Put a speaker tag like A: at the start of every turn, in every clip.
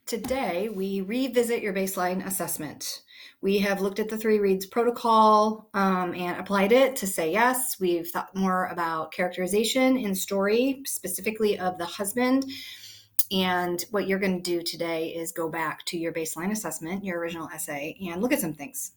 A: Today, we revisit your baseline assessment. We have looked at the 3 reads protocol and applied it to say yes. We've thought more about characterization in story, specifically of the husband. And what you're going to do today is go back to your baseline assessment, your original essay, and look at some things.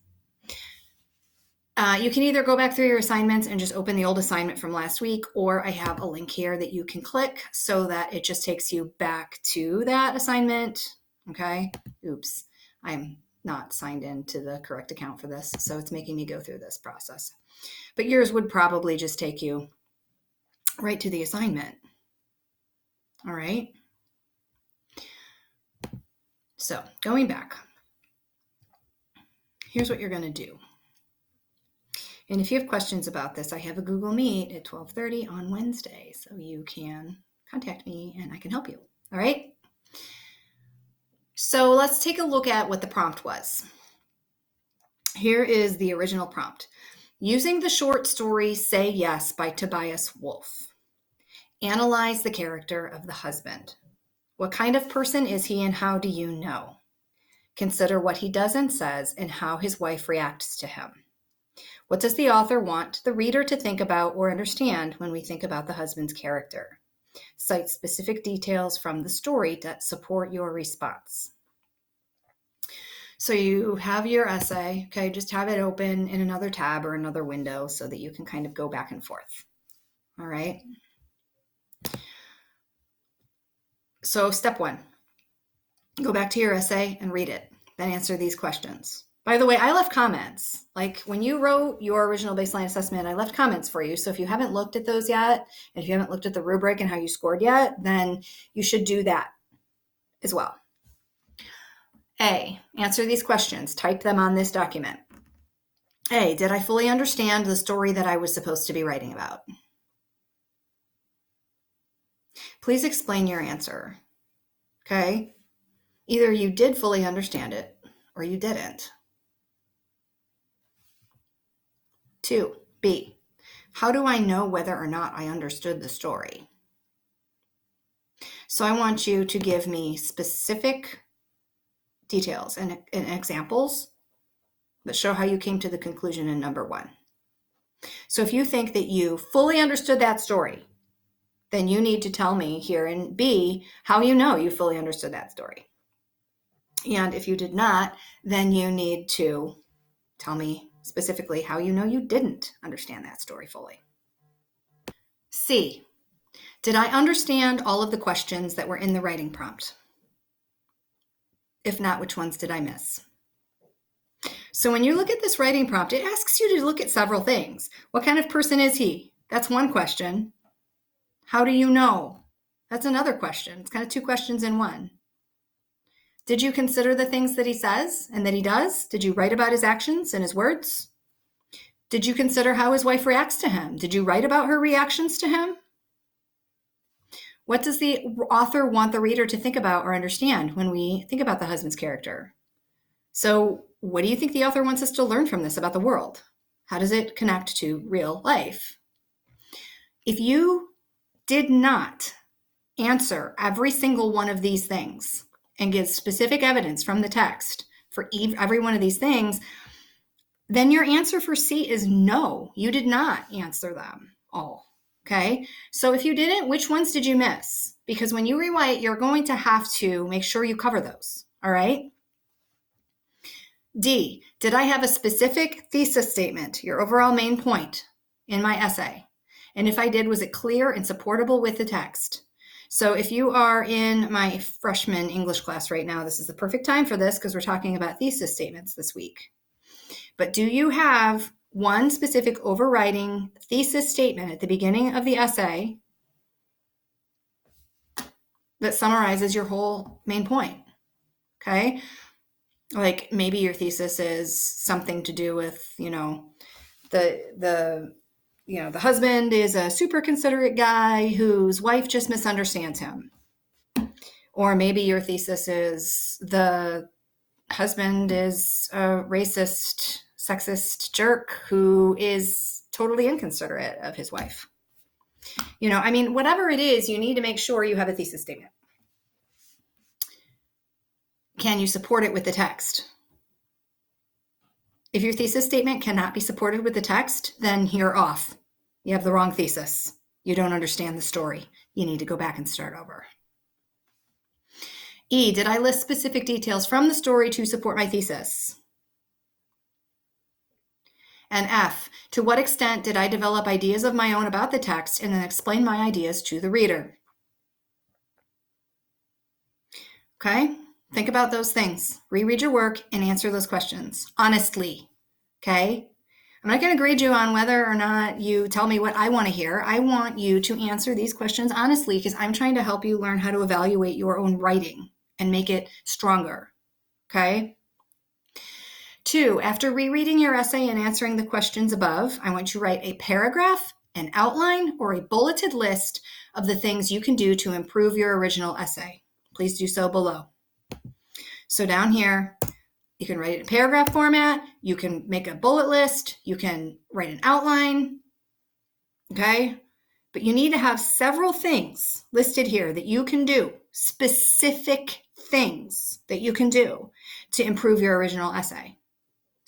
A: You can either go back through your assignments and just open the old assignment from last week, or I have a link here that you can click so that it just takes you back to that assignment. Okay. Oops. I'm not signed in to the correct account for this, so it's making me go through this process. But yours would probably just take you right to the assignment. All right. So going back, here's what you're going to do. And if you have questions about this, I have a Google Meet at 12:30 on Wednesday, so you can contact me and I can help you. All right. So let's take a look at what the prompt was. Here is the original prompt. Using the short story Say Yes by Tobias Wolff, analyze the character of the husband. What kind of person is he and how do you know? Consider what he does and says and how his wife reacts to him. What does the author want the reader to think about or understand when we think about the husband's character? Cite specific details from the story that support your response. So you have your essay, okay, just have it open in another tab or another window so that you can kind of go back and forth. All right. So step 1, go back to your essay and read it, then answer these questions. By the way, I left comments. Like when you wrote your original baseline assessment, I left comments for you. So if you haven't looked at those yet, and if you haven't looked at the rubric and how you scored yet, then you should do that as well. A, answer these questions. Type them on this document. A, did I fully understand the story that I was supposed to be writing about? Please explain your answer. Okay? Either you did fully understand it or you didn't. 2, B, how do I know whether or not I understood the story? So I want you to give me specific details and examples that show how you came to the conclusion in number 1. So if you think that you fully understood that story, then you need to tell me here in B how you know you fully understood that story. And if you did not, then you need to tell me specifically how you know you didn't understand that story fully. C, did I understand all of the questions that were in the writing prompt? If not, which ones did I miss? So when you look at this writing prompt, it asks you to look at several things. What kind of person is he? That's one question. How do you know? That's another question. It's kind of 2 questions in one. Did you consider the things that he says and that he does? Did you write about his actions and his words? Did you consider how his wife reacts to him? Did you write about her reactions to him? What does the author want the reader to think about or understand when we think about the husband's character? So what do you think the author wants us to learn from this about the world? How does it connect to real life? If you did not answer every single one of these things and give specific evidence from the text for every one of these things, then your answer for C is no, you did not answer them all. Okay, so if you didn't, which ones did you miss? Because when you rewrite, you're going to have to make sure you cover those. All right. D, did I have a specific thesis statement, your overall main point in my essay? And if I did, was it clear and supportable with the text? So if you are in my freshman English class right now, this is the perfect time for this because we're talking about thesis statements this week. But do you have one specific overriding thesis statement at the beginning of the essay that summarizes your whole main point? Okay. Like maybe your thesis is something to do with, the husband is a super considerate guy whose wife just misunderstands him. Or maybe your thesis is the husband is a racist, sexist jerk who is totally inconsiderate of his wife. Whatever it is, you need to make sure you have a thesis statement. Can you support it with the text? If your thesis statement cannot be supported with the text, then you're off. You have the wrong thesis. You don't understand the story. You need to go back and start over. E, did I list specific details from the story to support my thesis? And F, to what extent did I develop ideas of my own about the text and then explain my ideas to the reader? Okay, think about those things. Reread your work and answer those questions honestly. Okay, I'm not going to grade you on whether or not you tell me what I want to hear. I want you to answer these questions honestly because I'm trying to help you learn how to evaluate your own writing and make it stronger. Okay. 2, after rereading your essay and answering the questions above, I want you to write a paragraph, an outline, or a bulleted list of the things you can do to improve your original essay. Please do so below. So down here, you can write it in paragraph format, you can make a bullet list, you can write an outline, okay? But you need to have several things listed here that you can do, specific things that you can do to improve your original essay.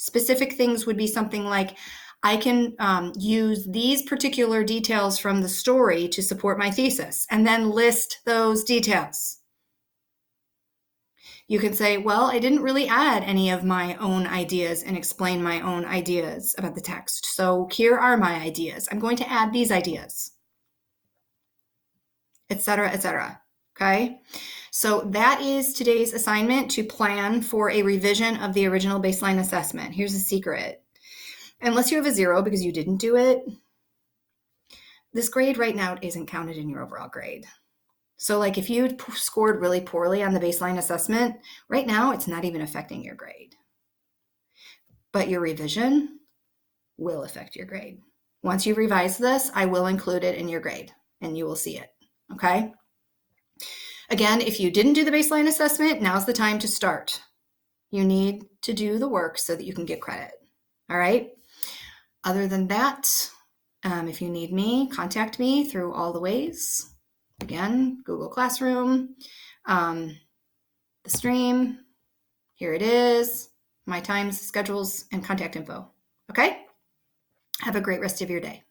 A: Specific things would be something like, I can use these particular details from the story to support my thesis, and then list those details. You can say, well, I didn't really add any of my own ideas and explain my own ideas about the text. So here are my ideas. I'm going to add these ideas, etc., etc. Okay? So that is today's assignment, to plan for a revision of the original baseline assessment. Here's a secret. Unless you have a 0 because you didn't do it, this grade right now isn't counted in your overall grade. So like if you scored really poorly on the baseline assessment, right now it's not even affecting your grade. But your revision will affect your grade. Once you revise this, I will include it in your grade and you will see it, okay? Again, if you didn't do the baseline assessment, now's the time to start. You need to do the work so that you can get credit, all right? Other than that, if you need me, contact me through all the ways. Again, Google Classroom, the stream, here it is, my times, schedules, and contact info. Okay? Have a great rest of your day.